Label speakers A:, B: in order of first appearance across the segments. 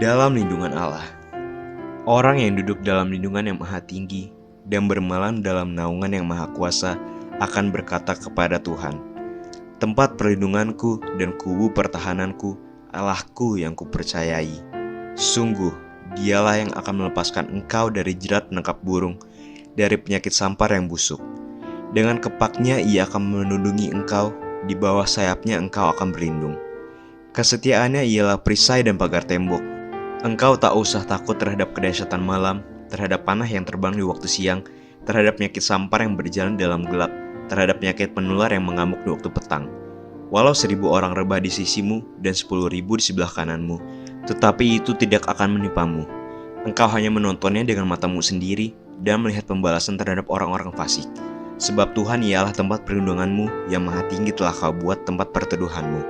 A: dalam lindungan Allah. Orang yang duduk dalam lindungan yang maha tinggi dan bermalam dalam naungan yang maha kuasa akan berkata kepada Tuhan, tempat perlindunganku dan kubu pertahananku, Allahku yang kupercayai. Sungguh, dialah yang akan melepaskan engkau dari jerat penangkap burung, dari penyakit sampar yang busuk. Dengan kepaknya ia akan melindungi engkau, di bawah sayapnya engkau akan berlindung. Kesetiaannya ialah perisai dan pagar tembok. Engkau tak usah takut terhadap kedahsyatan malam, terhadap panah yang terbang di waktu siang, terhadap penyakit sampar yang berjalan dalam gelap, terhadap penyakit penular yang mengamuk di waktu petang. Walau 1.000 orang rebah di sisimu dan 10.000 di sebelah kananmu, tetapi itu tidak akan menimpamu. Engkau hanya menontonnya dengan matamu sendiri dan melihat pembalasan terhadap orang-orang fasik. Sebab Tuhan ialah tempat perlindunganmu, yang maha tinggi telah kau buat tempat perteduhanmu.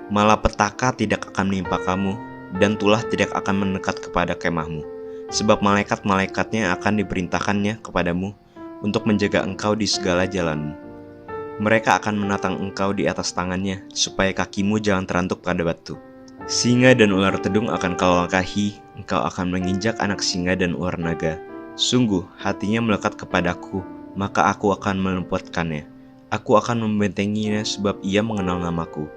A: Malapetaka tidak akan menimpa kamu, dan tulah tidak akan mendekat kepada kemahmu. Sebab malaikat-malaikatnya akan diperintahkannya kepadamu untuk menjaga engkau di segala jalanmu. Mereka akan menatang engkau di atas tangannya, supaya kakimu jangan terantuk pada batu. Singa dan ular tedung akan kau langkahi, engkau akan menginjak anak singa dan ular naga. Sungguh, hatinya melekat kepadaku, maka aku akan meluputkannya. Aku akan membentenginya sebab ia mengenal namaku.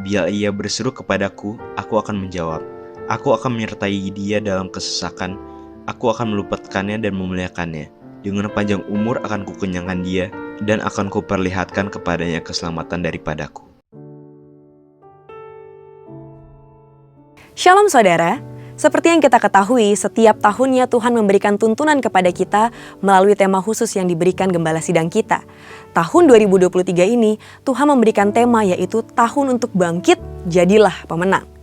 A: Bila ia berseru kepadaku, aku akan menjawab. Aku akan menyertai dia dalam kesesakan. Aku akan meluputkannya dan memuliakannya. Dengan panjang umur akan kukenyangkan dia, dan akan kuperlihatkan kepadanya keselamatan daripadaku.
B: Shalom saudara, seperti yang kita ketahui, setiap tahunnya Tuhan memberikan tuntunan kepada kita melalui tema khusus yang diberikan Gembala Sidang kita. Tahun 2023 ini, Tuhan memberikan tema yaitu Tahun untuk Bangkit, Jadilah Pemenang.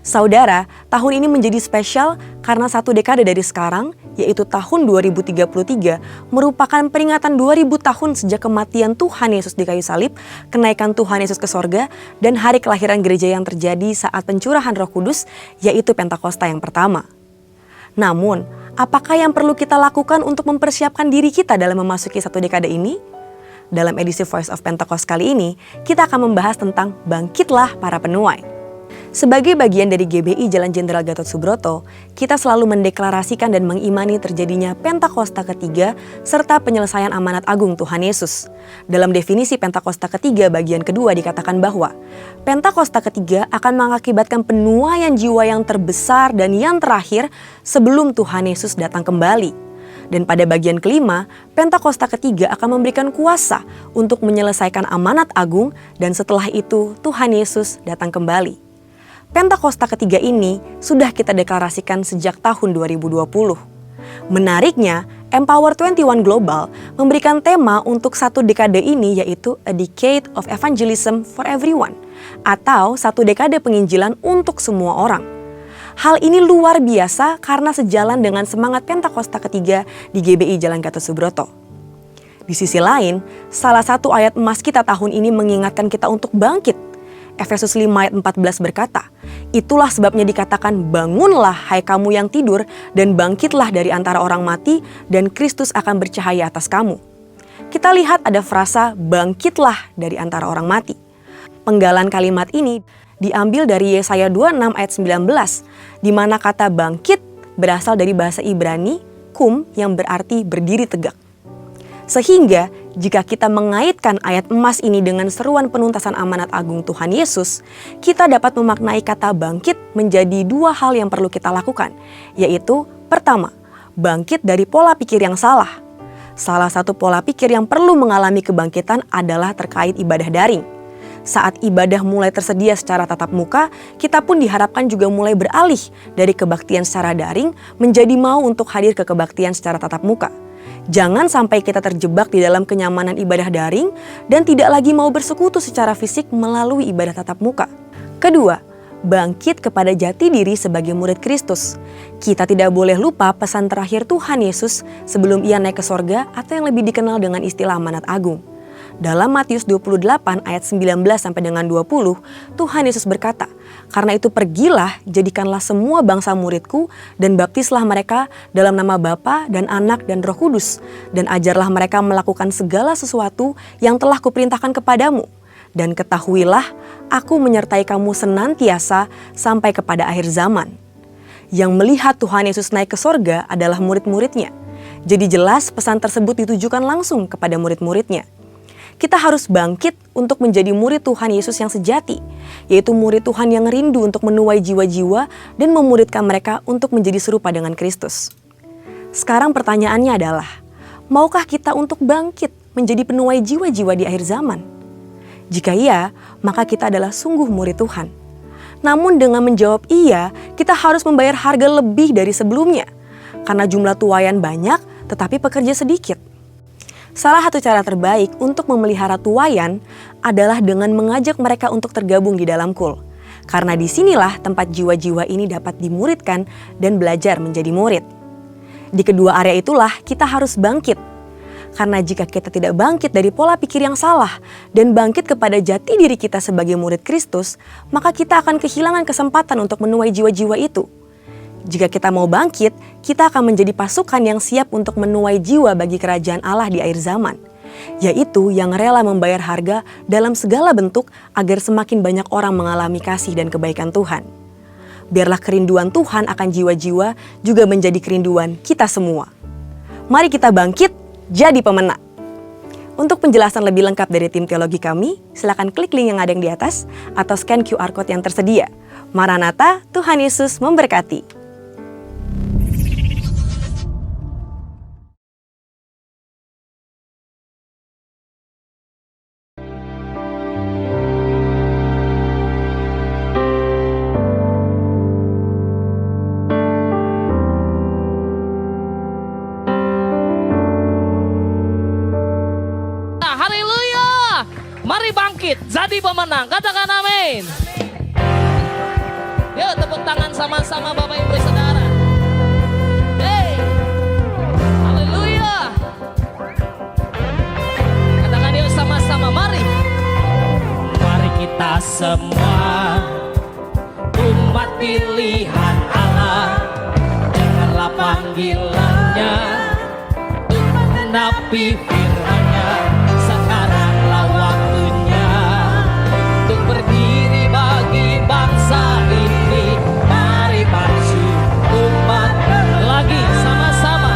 B: Saudara, tahun ini menjadi spesial karena 1 dekade dari sekarang, yaitu tahun 2033, merupakan peringatan 2000 tahun sejak kematian Tuhan Yesus di kayu salib, kenaikan Tuhan Yesus ke sorga, dan hari kelahiran gereja yang terjadi saat pencurahan Roh Kudus, yaitu Pentakosta yang pertama. Namun, apakah yang perlu kita lakukan untuk mempersiapkan diri kita dalam memasuki 1 dekade ini? Dalam edisi Voice of Pentecost kali ini, kita akan membahas tentang Bangkitlah Para Penuai. Sebagai bagian dari GBI Jalan Jenderal Gatot Subroto, kita selalu mendeklarasikan dan mengimani terjadinya Pentakosta ketiga serta penyelesaian amanat agung Tuhan Yesus. Dalam definisi Pentakosta ketiga bagian kedua dikatakan bahwa Pentakosta ketiga akan mengakibatkan penuaian jiwa yang terbesar dan yang terakhir sebelum Tuhan Yesus datang kembali. Dan pada bagian kelima, Pentakosta ketiga akan memberikan kuasa untuk menyelesaikan amanat agung dan setelah itu Tuhan Yesus datang kembali. Pentakosta ketiga ini sudah kita deklarasikan sejak tahun 2020. Menariknya, Empower 21 Global memberikan tema untuk 1 dekade ini yaitu A Decade of Evangelism for Everyone atau 1 dekade penginjilan untuk semua orang. Hal ini luar biasa karena sejalan dengan semangat Pentakosta ketiga di GBI Jalan Gatot Subroto. Di sisi lain, salah satu ayat emas kita tahun ini mengingatkan kita untuk bangkit. Efesus 5 ayat 14 berkata, itulah sebabnya dikatakan bangunlah hai kamu yang tidur dan bangkitlah dari antara orang mati dan Kristus akan bercahaya atas kamu. Kita lihat ada frasa bangkitlah dari antara orang mati. Penggalan kalimat ini diambil dari Yesaya 26 ayat 19, di mana kata bangkit berasal dari bahasa Ibrani kum yang berarti berdiri tegak. Sehingga jika kita mengaitkan ayat emas ini dengan seruan penuntasan amanat agung Tuhan Yesus, kita dapat memaknai kata bangkit menjadi 2 hal yang perlu kita lakukan, yaitu pertama, bangkit dari pola pikir yang salah. Salah satu pola pikir yang perlu mengalami kebangkitan adalah terkait ibadah daring. Saat ibadah mulai tersedia secara tatap muka, kita pun diharapkan juga mulai beralih dari kebaktian secara daring menjadi mau untuk hadir ke kebaktian secara tatap muka. Jangan sampai kita terjebak di dalam kenyamanan ibadah daring dan tidak lagi mau bersekutu secara fisik melalui ibadah tatap muka. Kedua, bangkit kepada jati diri sebagai murid Kristus. Kita tidak boleh lupa pesan terakhir Tuhan Yesus sebelum ia naik ke sorga atau yang lebih dikenal dengan istilah amanat agung. Dalam Matius 28 ayat 19 sampai dengan 20, Tuhan Yesus berkata, "Karena itu pergilah, jadikanlah semua bangsa muridku dan baptislah mereka dalam nama Bapa dan Anak dan Roh Kudus, dan ajarlah mereka melakukan segala sesuatu yang telah kuperintahkan kepadamu. Dan ketahuilah, aku menyertai kamu senantiasa sampai kepada akhir zaman." Yang melihat Tuhan Yesus naik ke sorga adalah murid-muridnya. Jadi jelas pesan tersebut ditujukan langsung kepada murid-muridnya. Kita harus bangkit untuk menjadi murid Tuhan Yesus yang sejati, yaitu murid Tuhan yang rindu untuk menuai jiwa-jiwa dan memuridkan mereka untuk menjadi serupa dengan Kristus. Sekarang pertanyaannya adalah, maukah kita untuk bangkit menjadi penuai jiwa-jiwa di akhir zaman? Jika iya, maka kita adalah sungguh murid Tuhan. Namun dengan menjawab iya, kita harus membayar harga lebih dari sebelumnya, karena jumlah tuaian banyak tetapi pekerja sedikit. Salah satu cara terbaik untuk memelihara tuaian adalah dengan mengajak mereka untuk tergabung di dalam kul. Karena disinilah tempat jiwa-jiwa ini dapat dimuridkan dan belajar menjadi murid. Di kedua area itulah kita harus bangkit. Karena jika kita tidak bangkit dari pola pikir yang salah dan bangkit kepada jati diri kita sebagai murid Kristus, maka kita akan kehilangan kesempatan untuk menuai jiwa-jiwa itu. Jika kita mau bangkit, kita akan menjadi pasukan yang siap untuk menuai jiwa bagi kerajaan Allah di akhir zaman, yaitu yang rela membayar harga dalam segala bentuk agar semakin banyak orang mengalami kasih dan kebaikan Tuhan. Biarlah kerinduan Tuhan akan jiwa-jiwa juga menjadi kerinduan kita semua. Mari kita bangkit, jadi pemenang. Untuk penjelasan lebih lengkap dari tim teologi kami, silakan klik link yang ada di atas atau scan QR Code yang tersedia. Maranatha, Tuhan Yesus memberkati.
C: Mari bangkit, jadi pemenang. Katakan amin. Yuk tepuk tangan sama-sama Bapak Ibu Saudara. Hey, haleluya. Katakan yuk sama-sama, mari. Mari kita semua umat pilihan Allah, dengarlah panggilannya untuk menenapi firman-Nya. Sekaranglah waktunya untuk berdiri bagi bangsa ini. Mari maju umat lagi sama-sama.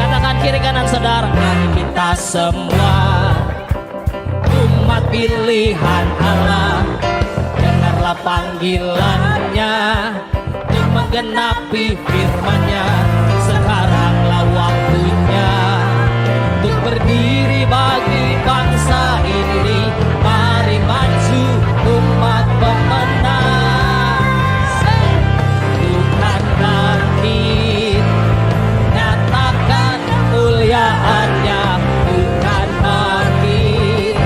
C: Katakan kiri kanan saudara. Mari kita semua umat pilihan Allah, dengarlah panggilannya untuk menggenapi firman-Nya. Sekaranglah waktunya untuk berdiri bagi bangsa ini. Mari maju umat pemenang. Tuhan bangkit, nyatakan kemuliaan-Nya. Tuhan bangkit,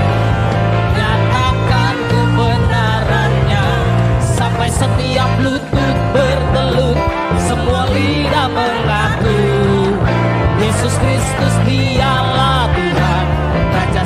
C: nyatakan kebenaran-Nya. Sampai setiap lutut bertelut, semua lidah mengaku Yesus Kristus dialah Tuhan, Raja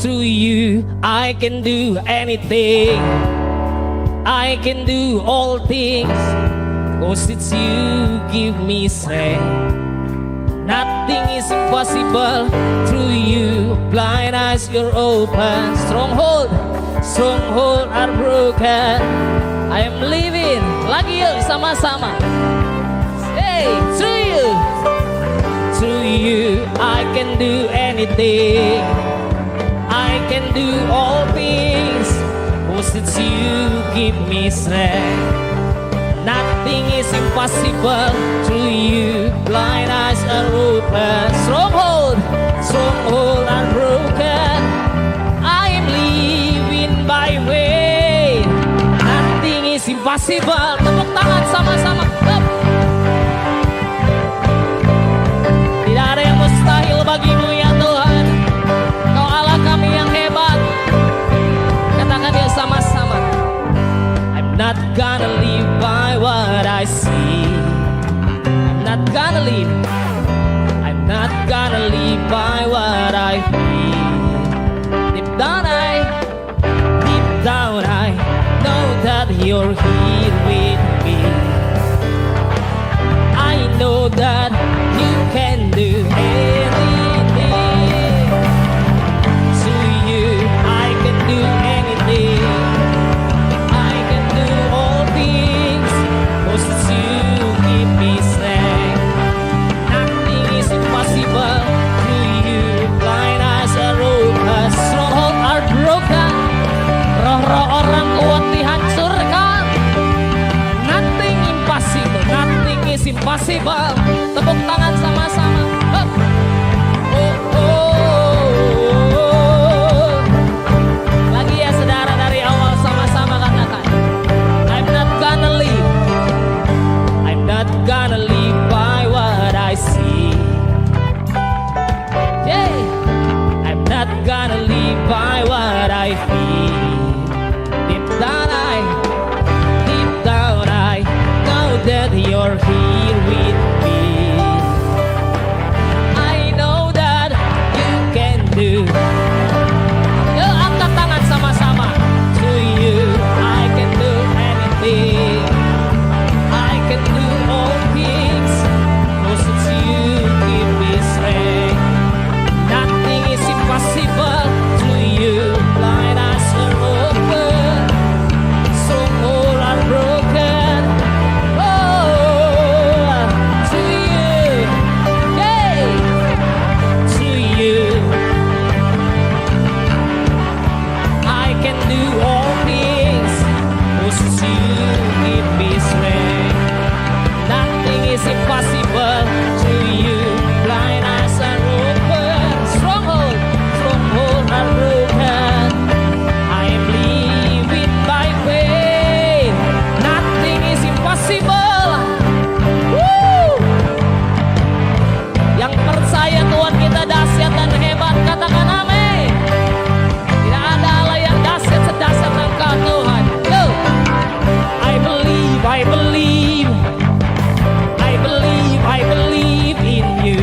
C: through you I can do anything. I can do all things, 'cause it's you give me strength. Nothing is impossible through you. Blind eyes you're open. Stronghold are broken. I am living. Lagi yuk sama-sama. Hey, through you I can do anything. I can do all things, 'cause it's you give me strength. Nothing is impossible through you. Blind eyes are open. Stronghold are broken. I am living by faith. Nothing is impossible. Tepuk tangan sama-sama. Up. Tidak ada yang mustahil bagimu ya Tuhan. Kau Allah kami yang hebat. Katakan ya sama-sama. I'm not gonna live by what I see. I'm not gonna live by what I feel. Deep down I know that you're here with me. I know that you can do anything. To you I can do anything. I can do all things, 'cause it's you give me strength. Nothing is impossible through you. Blind eyes are open. Stronghold are broken. Roh-roh orang kuat dihancurkan. Nothing impossible. Nothing is impossible. Tepuk tangan sama-sama. Up. Oh. Lagi ya saudara, dari awal sama-sama katakan. I'm not gonna live by what I see. Yeah. I'm not gonna live by what I feel. Deep down I know that you're here with me. I know that you can do. Yuk angkat tangan sama-sama. To you I can do anything. I can do all things, 'cause it's you give me strength. Nothing is impossible to you. Blind eyes are open. Stronghold are broken. Oh, to you, yeah, to you I can do all things, 'cause it's you give me strength. Nothing is impossible to you. Blind eyes are open. Stronghold are broken. I am living by faith. Nothing is impossible. Woo! Yang percaya Tuhan kita dahsyat dan hebat, katakan amin. Tidak ada Allah yang dahsyat sedahsyat Engkau Tuhan. Yo. I believe in you.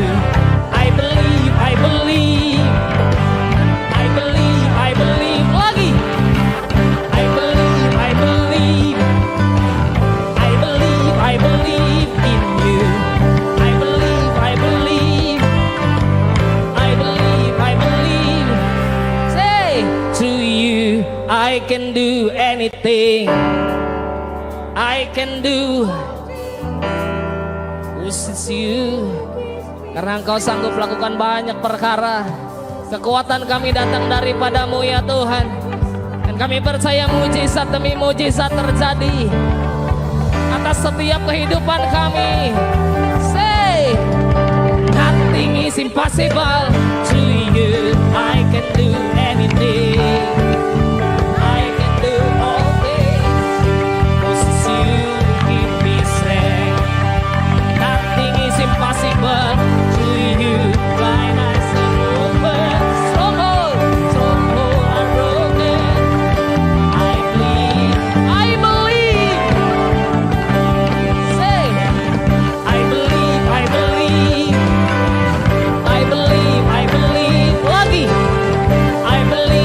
C: I believe lagi. I believe in you. I believe. Say, to you I can do anything. I can do. It's you. Karena Engkau sanggup lakukan banyak perkara. Kekuatan kami datang daripadamu ya Tuhan. Dan kami percaya mujizat demi mujizat terjadi atas setiap kehidupan kami. Say, nothing is impossible to you. I can do anything. I can do all things, 'cause it's you give me strength. Nothing is impossible to you. Blind eyes are open. Stronghold are broken. I believe. Say, I believe. Lagi. I believe.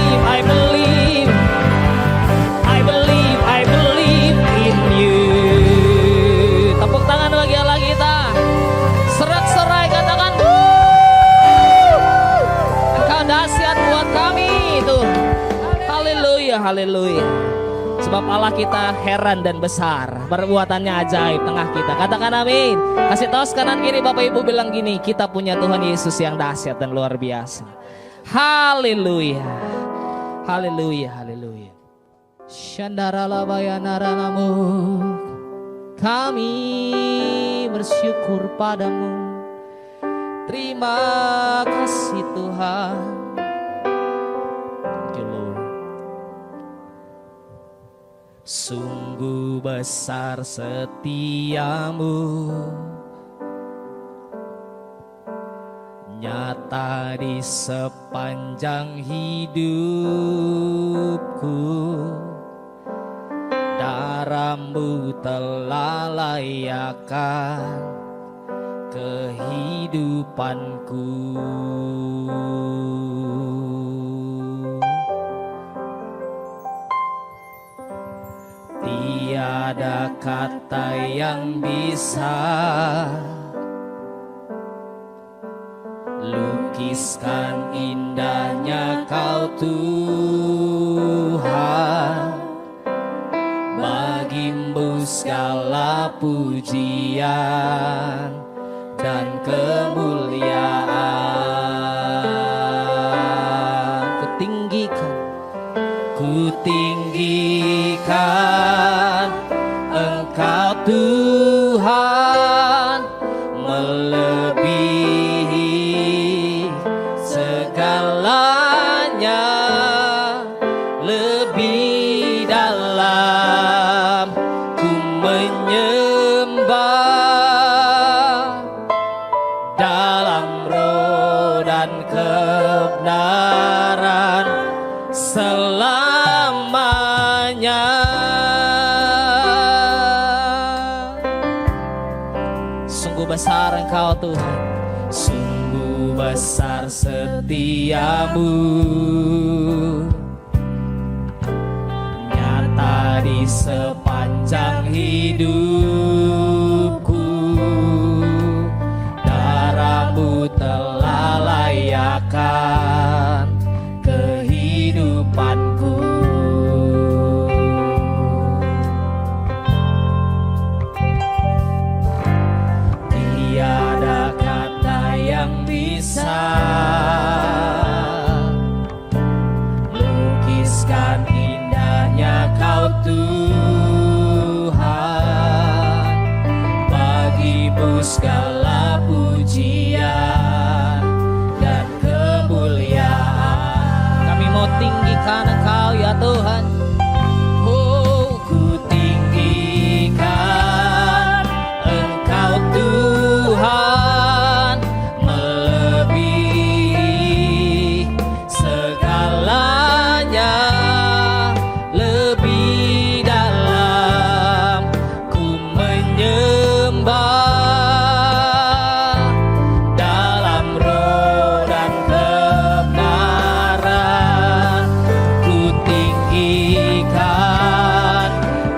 C: haleluya. Sebab Allah kita heran dan besar, perbuatannya ajaib tengah kita. Katakan amin. Kasih tahu kanan kiri Bapak Ibu bilang gini, kita punya Tuhan Yesus yang dahsyat dan luar biasa. Haleluya. Haleluya, haleluya. Shandaralabayanaranamu. Kami bersyukur padamu. Terima kasih Tuhan. Thank you, Lord. Sungguh besar setiamu, nyata di sepanjang hidupku. Darahmu telah layakkan kehidupanku. Tiada kata yang bisa lukiskan indahnya Kau Tuhan. Bagimu segala pujian dan kemuliaan. Kutinggikan Engkau Tuhan, melebihi segalanya, lebih dalam ku menyembah, dalam roh dan kebenaran selamanya. Sungguh besar Engkau Tuhan, sungguh besar setiamu, nyata di sepanjang hidupku. Darahmu telah layakkan kehidupanku. Tiada kata yang bisa lukiskan indahnya Kau Tuhan. Bagimu segala pujian dan kemuliaan. Kami mau tinggikan Engkau ya Tuhan. Oh, ku tinggikan Engkau Tuhan, melebihi segalanya, lebih dalam ku menyembah, dalam roh dan kebenaran. Ku tinggikan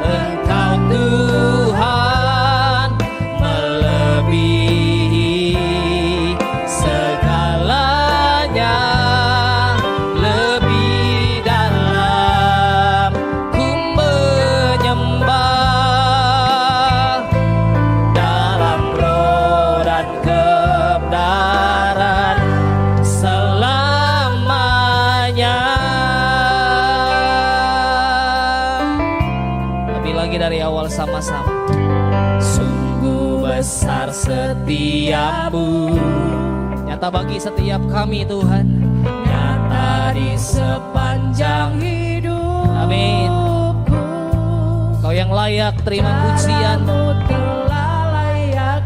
C: Engkau Tuhan, melebihi segalanya, lebih dalam ku menyembah, dalam roh dan kebenaran selamanya. Lebih lagi dari awal sama-sama. Sungguh besar setiamu, nyata bagi setiap kami Tuhan, nyata di sepanjang hidup. Amin. Kau yang layak terima pujian,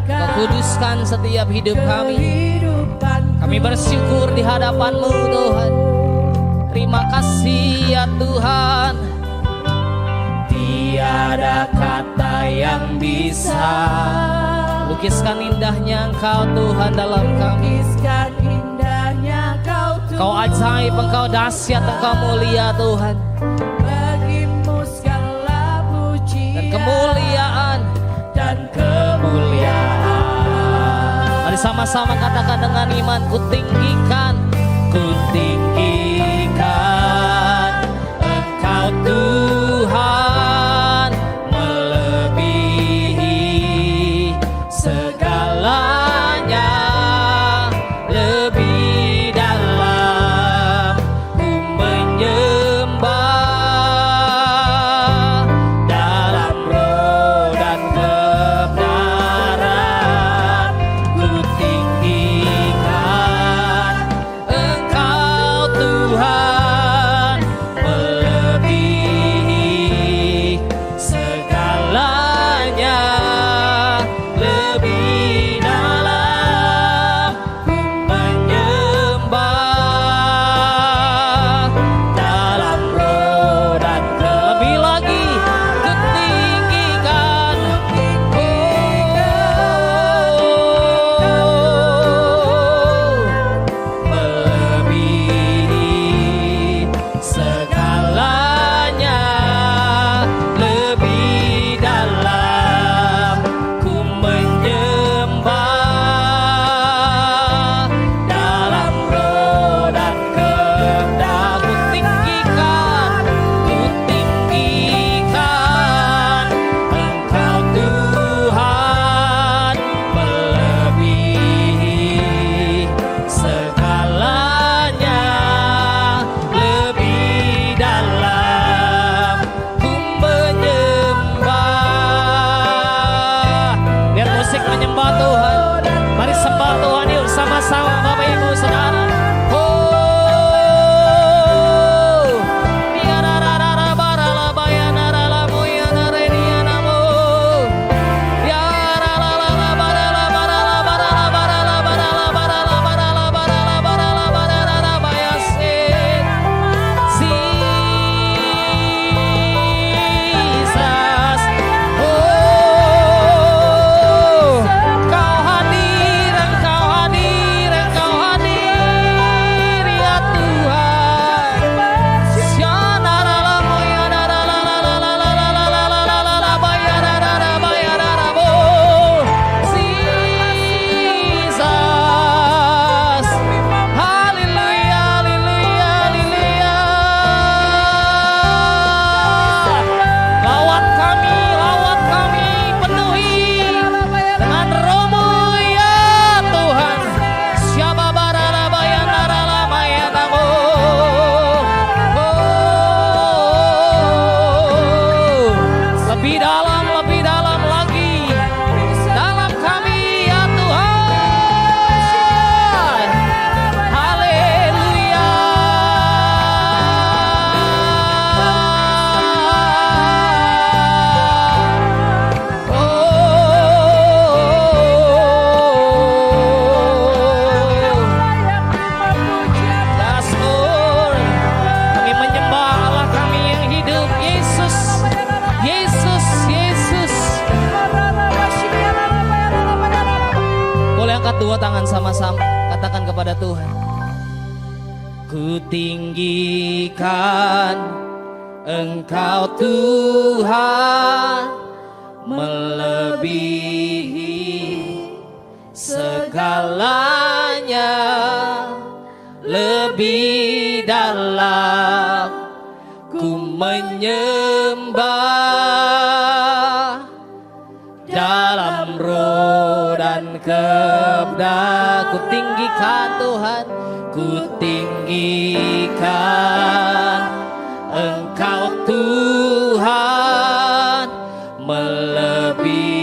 C: Kau kuduskan setiap hidup kami. Kami bersyukur di hadapan-Mu Tuhan. Terima kasih ya Tuhan. Tiada kata yang bisa lukiskan indahnya Engkau Tuhan dalam kami. Kau ajaib, Engkau dahsyat, Engkau mulia Tuhan. Dan kemuliaan Mari sama-sama katakan dengan iman. Ku tinggikan Engkau angkat dua tangan sama-sama, katakan kepada Tuhan. Ku tinggikan Engkau Tuhan, melebihi segalanya, lebih dalam ku menyembah, dalam roh dan kehendak. Ku tinggikan Tuhan, ku tinggikan Engkau Tuhan, melebihi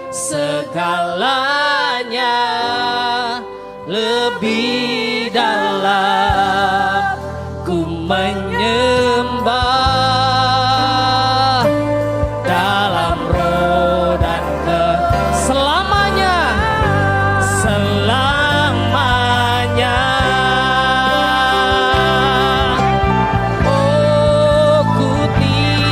C: segalanya, lebih dalam ku menyembah, dalam roh dan selamanya, selamanya. Oh, ku tinggikan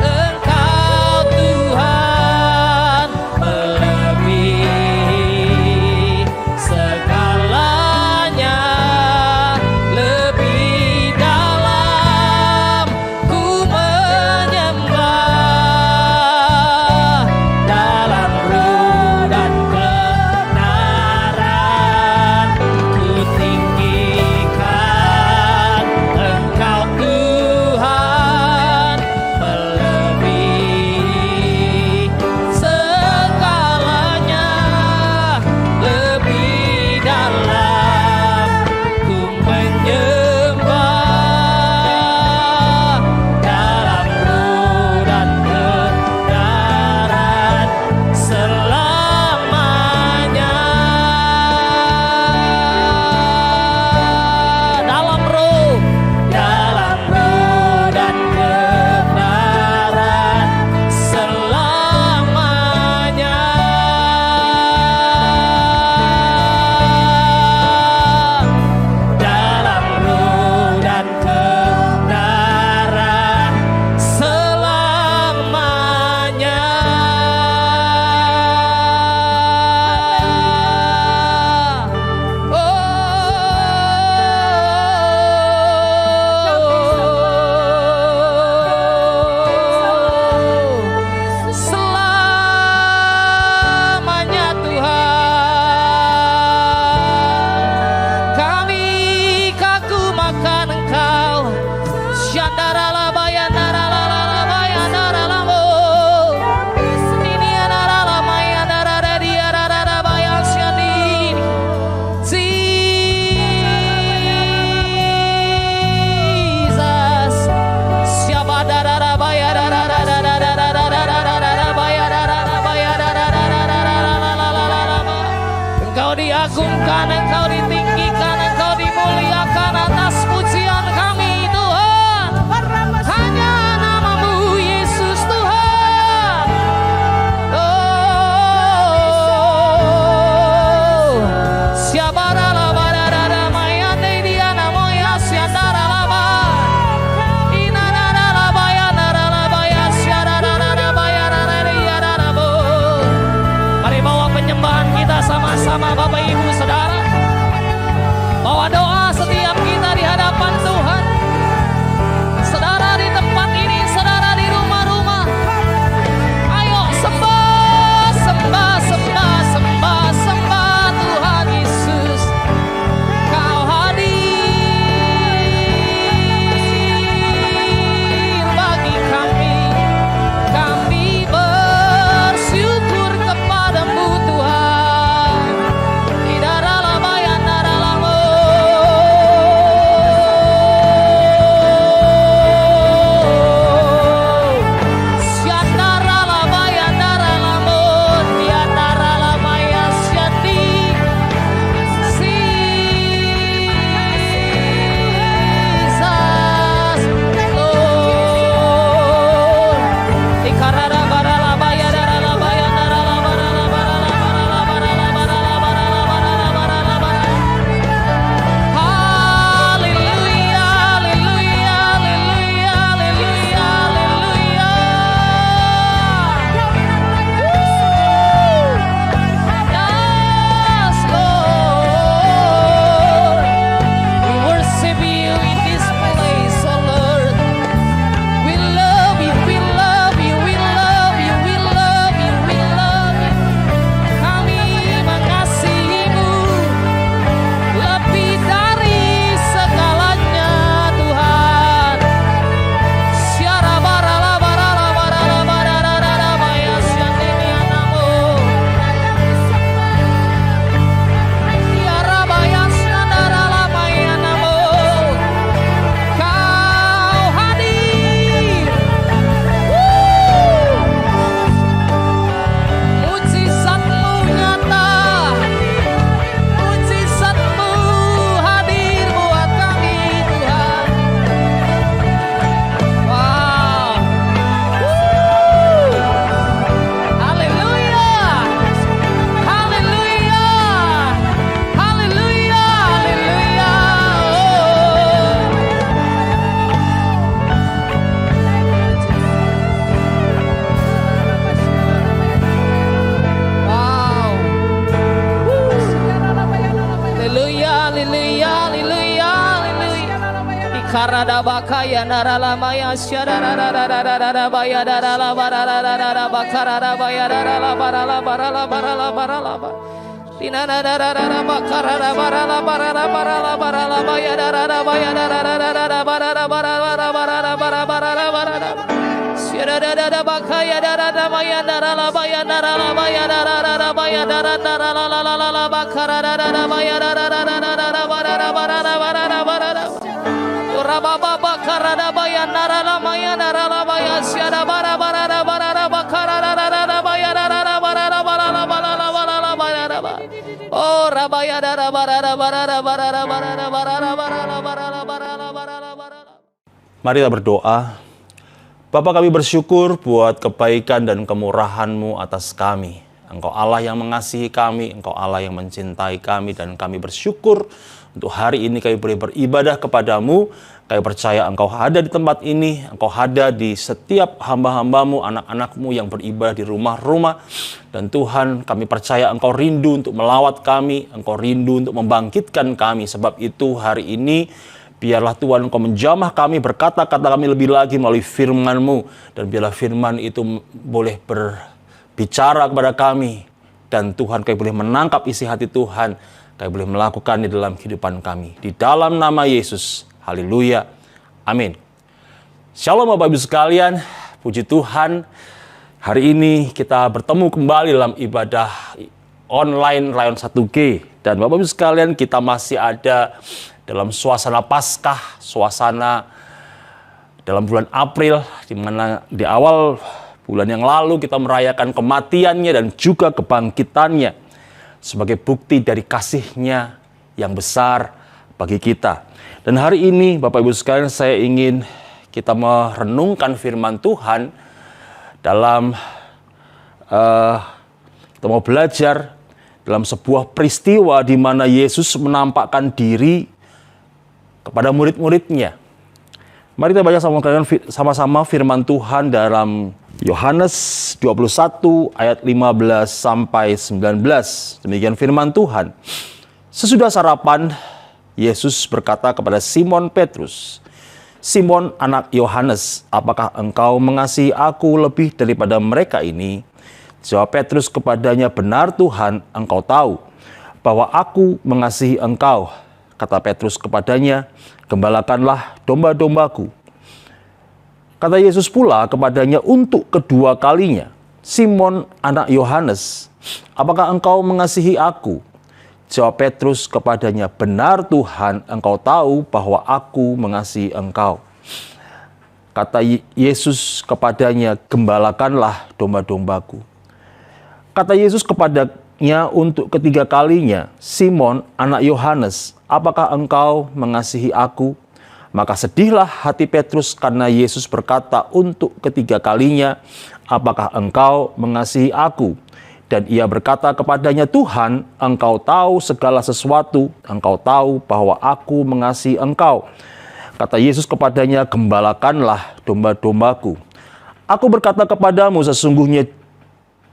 C: Engkau Tuhan, melebihi segalanya, lebih karada bakaya narala maya syarararararara baya darala barararara bakarara baya darala barala barala barala barala dinarararara bakarara barala barala barala barala baya darara baya darararara barara barara barara barara barara barara syarararara bakaya darara maya darala baya darala baya darara baya darara la bakarara baya darara barara barara barara barara Rababa bakarada baya narala maya narala baya syara bara bara bara bakarada baya narala bara bara bara bara oh rabaya bara bara bara bara bara bara.
D: Mari kita berdoa. Bapa, kami bersyukur buat kebaikan dan kemurahan-Mu atas kami. Engkau Allah yang mengasihi kami, Engkau Allah yang mencintai kami, dan kami bersyukur untuk hari ini kami boleh beribadah kepadamu. Kami percaya Engkau ada di tempat ini, Engkau ada di setiap hamba-hambamu, anak-anakmu yang beribadah di rumah-rumah. Dan Tuhan, kami percaya Engkau rindu untuk melawat kami, Engkau rindu untuk membangkitkan kami. Sebab itu hari ini, biarlah Tuhan Engkau menjamah kami, berkata-kata kami lebih lagi melalui firman-Mu. Dan biarlah firman itu boleh berbicara kepada kami. Dan Tuhan, kami boleh menangkap isi hati Tuhan. Kami boleh melakukannya dalam kehidupan kami. Di dalam nama Yesus. Haleluya. Amin. Shalom Bapak Ibu sekalian. Puji Tuhan. Hari ini kita bertemu kembali dalam ibadah online Rayon 1G. Dan Bapak Ibu sekalian, kita masih ada dalam suasana Paskah, suasana dalam bulan April, di mana di awal bulan yang lalu kita merayakan kematiannya dan juga kebangkitannya sebagai bukti dari kasih-Nya yang besar bagi kita. Dan hari ini Bapak Ibu sekalian, saya ingin kita merenungkan firman Tuhan dalam kita mau belajar dalam sebuah peristiwa di mana Yesus menampakkan diri kepada murid-muridnya. Mari kita baca sama-sama firman Tuhan dalam Yohanes 21 ayat 15 sampai 19. Demikian firman Tuhan. Sesudah sarapan, Yesus berkata kepada Simon Petrus, "Simon anak Yohanes, apakah engkau mengasihi aku lebih daripada mereka ini?" Jawab Petrus kepadanya, "Benar Tuhan, engkau tahu bahwa aku mengasihi engkau." Kata Petrus kepadanya, "Gembalakanlah domba-dombaku." Kata Yesus pula kepadanya untuk kedua kalinya, "Simon anak Yohanes, apakah engkau mengasihi aku?" Jawab Petrus kepadanya, "Benar Tuhan, engkau tahu bahwa aku mengasihi engkau." Kata Yesus kepadanya, "Gembalakanlah domba-dombaku." Kata Yesus kepadanya untuk ketiga kalinya, "Simon anak Yohanes, apakah engkau mengasihi aku?" Maka sedihlah hati Petrus karena Yesus berkata untuk ketiga kalinya, "Apakah engkau mengasihi aku?" Dan ia berkata kepadanya, "Tuhan, engkau tahu segala sesuatu, engkau tahu bahwa aku mengasihi engkau." Kata Yesus kepadanya, "Gembalakanlah domba-dombaku. Aku berkata kepadamu, sesungguhnya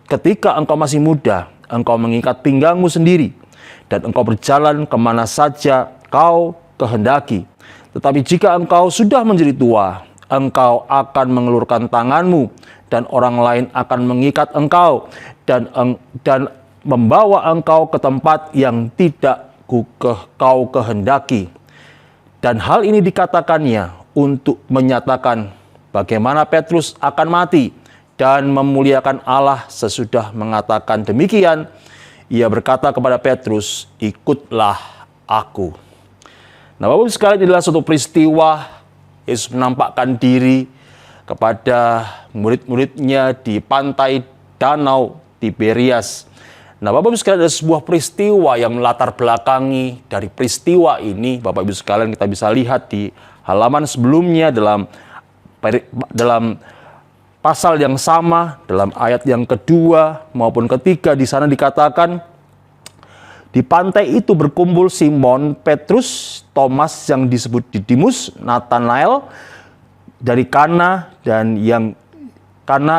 D: ketika engkau masih muda, engkau mengikat pinggangmu sendiri, dan engkau berjalan kemana saja kau kehendaki. Tetapi jika engkau sudah menjadi tua, engkau akan mengelurkan tanganmu, dan orang lain akan mengikat engkau, dan membawa engkau ke tempat yang tidak kau kehendaki." Dan hal ini dikatakannya untuk menyatakan bagaimana Petrus akan mati dan memuliakan Allah. Sesudah mengatakan demikian, ia berkata kepada Petrus, "Ikutlah aku." Nah, Bapak Ibu sekalian, inilah suatu peristiwa Yesus menampakkan diri kepada murid-muridnya di pantai Danau Tiberias. Nah, Bapak Ibu sekalian, ada sebuah peristiwa yang melatar belakangi dari peristiwa ini. Bapak Ibu sekalian, kita bisa lihat di halaman sebelumnya dalam pasal yang sama, dalam ayat yang kedua maupun ketiga, di sana dikatakan, di pantai itu berkumpul Simon, Petrus, Thomas yang disebut Didimus, Nathanael dari Kana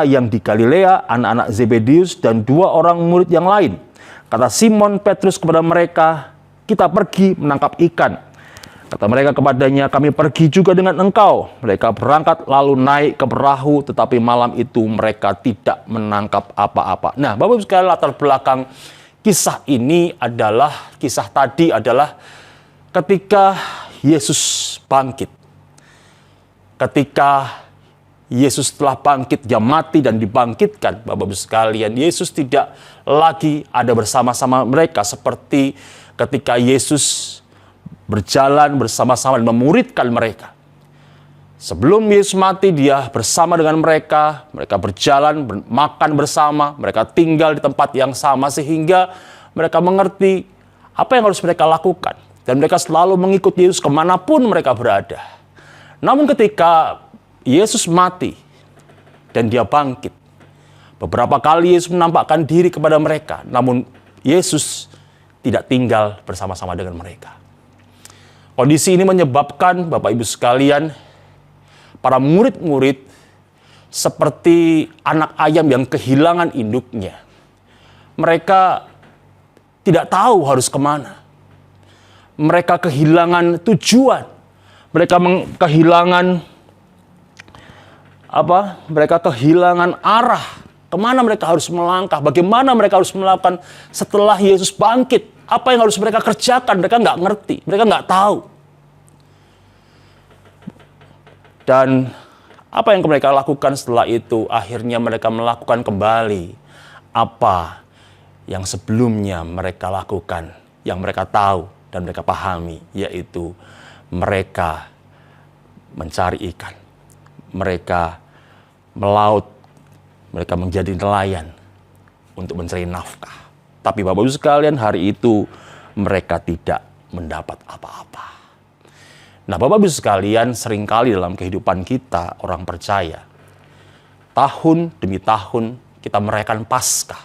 D: yang di Galilea, anak-anak Zebedius, dan dua orang murid yang lain. Kata Simon Petrus kepada mereka, "Kita pergi menangkap ikan." Kata mereka kepadanya, kami pergi juga dengan engkau. Mereka berangkat lalu naik ke perahu, tetapi malam itu mereka tidak menangkap apa-apa. Nah, Bapak Ibu sekalian, latar belakang kisah ini adalah, kisah tadi adalah ketika Yesus bangkit. Ketika Yesus telah bangkit, dia mati dan dibangkitkan, Bapak Ibu sekalian, Yesus tidak lagi ada bersama-sama mereka seperti ketika Yesus berjalan bersama-sama dan memuridkan mereka. Sebelum Yesus mati, dia bersama dengan mereka, mereka berjalan, makan bersama, mereka tinggal di tempat yang sama sehingga mereka mengerti apa yang harus mereka lakukan. Dan mereka selalu mengikut Yesus kemanapun mereka berada. Namun ketika Yesus mati dan dia bangkit, beberapa kali Yesus menampakkan diri kepada mereka, namun Yesus tidak tinggal bersama-sama dengan mereka. Kondisi ini menyebabkan Bapak Ibu sekalian, para murid-murid seperti anak ayam yang kehilangan induknya. Mereka tidak tahu harus kemana. Mereka kehilangan tujuan. Mereka kehilangan Mereka kehilangan arah. Kemana mereka harus melangkah? Bagaimana mereka harus melakukan setelah Yesus bangkit? Apa yang harus mereka kerjakan? Mereka nggak ngerti. Mereka nggak tahu. Dan apa yang mereka lakukan setelah itu? Akhirnya mereka melakukan kembali apa yang sebelumnya mereka lakukan, yang mereka tahu dan mereka pahami, yaitu mereka mencari ikan. Mereka melaut, mereka menjadi nelayan untuk mencari nafkah. Tapi Bapak Ibu sekalian, hari itu mereka tidak mendapat apa-apa. Nah, Bapak Ibu sekalian, seringkali dalam kehidupan kita, orang percaya, tahun demi tahun kita merayakan Paskah.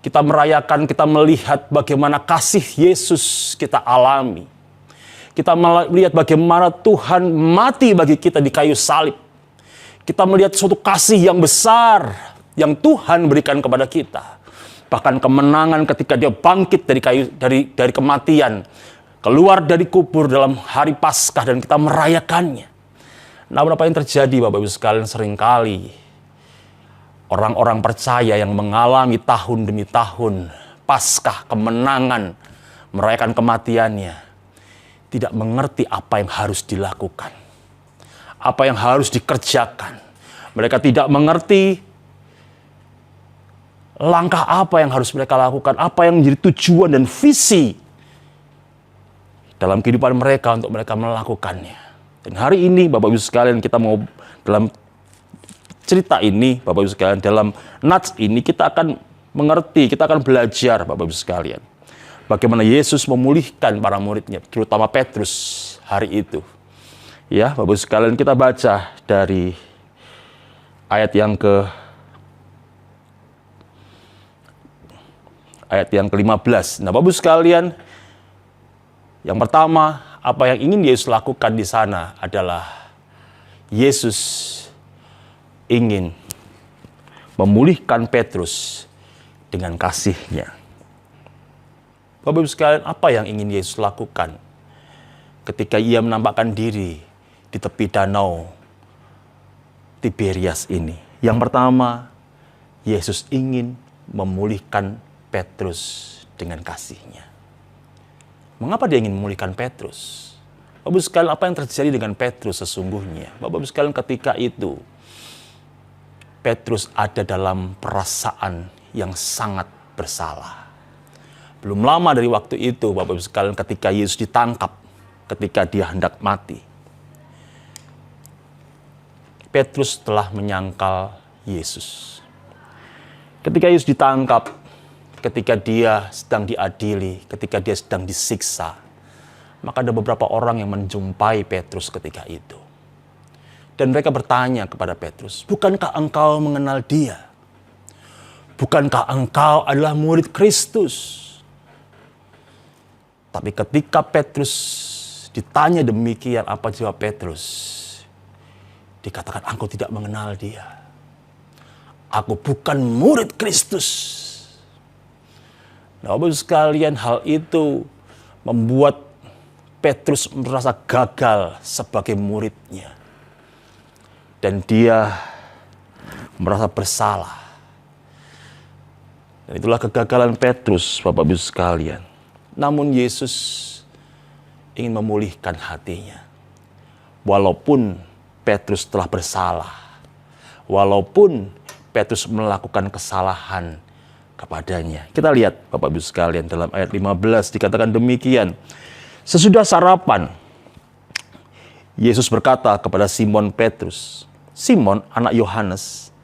D: Kita merayakan, kita melihat bagaimana kasih Yesus kita alami. Kita melihat bagaimana Tuhan mati bagi kita di kayu salib. Kita melihat suatu kasih yang besar yang Tuhan berikan kepada kita. Bahkan kemenangan ketika dia bangkit dari kematian, keluar dari kubur dalam hari Paskah dan kita merayakannya. Namun apa yang terjadi Bapak Ibu sekalian, seringkali orang-orang percaya yang mengalami tahun demi tahun Paskah, kemenangan, merayakan kematiannya, tidak mengerti apa yang harus dilakukan, apa yang harus dikerjakan. Mereka tidak mengerti langkah apa yang harus mereka lakukan, apa yang menjadi tujuan dan visi dalam kehidupan mereka untuk mereka melakukannya. Dan hari ini Bapak Ibu sekalian, kita mau dalam cerita ini, Bapak Ibu sekalian, dalam nats ini kita akan mengerti, kita akan belajar Bapak Ibu sekalian, bagaimana Yesus memulihkan para muridnya, terutama Petrus hari itu. Ya, Bapak Ibu sekalian, kita baca dari ayat yang ke-15. Nah, Bapak Ibu sekalian, yang pertama, apa yang ingin Yesus lakukan di sana adalah Yesus ingin memulihkan Petrus dengan kasih-Nya. Bapak Ibu sekalian, apa yang ingin Yesus lakukan ketika ia menampakkan diri di tepi danau Tiberias ini? Yang pertama, Yesus ingin memulihkan Petrus dengan kasih-Nya. Mengapa dia ingin memulihkan Petrus? Bapak Ibu sekalian, apa yang terjadi dengan Petrus sesungguhnya? Bapak Ibu sekalian, ketika itu Petrus ada dalam perasaan yang sangat bersalah. Belum lama dari waktu itu, Bapak Ibu sekalian, ketika Yesus ditangkap, ketika dia hendak mati, Petrus telah menyangkal Yesus. Ketika Yesus ditangkap, ketika dia sedang diadili, ketika dia sedang disiksa, maka ada beberapa orang yang menjumpai Petrus ketika itu. Dan mereka bertanya kepada Petrus, bukankah engkau mengenal dia? Bukankah engkau adalah murid Kristus? Tapi ketika Petrus ditanya demikian, apa jawab Petrus? Dikatakan, engkau tidak mengenal dia. Aku bukan murid Kristus. Nah, Bapak Ibu sekalian, hal itu membuat Petrus merasa gagal sebagai muridnya. Dan dia merasa bersalah. Dan itulah kegagalan Petrus, Bapak Ibu sekalian. Namun Yesus ingin memulihkan hatinya. Walaupun Petrus telah bersalah, walaupun Petrus melakukan kesalahan kepadanya. Kita lihat Bapak Ibu sekalian dalam ayat 15 dikatakan demikian. Sesudah sarapan, Yesus berkata kepada Simon Petrus, "Simon, anak Yohanes,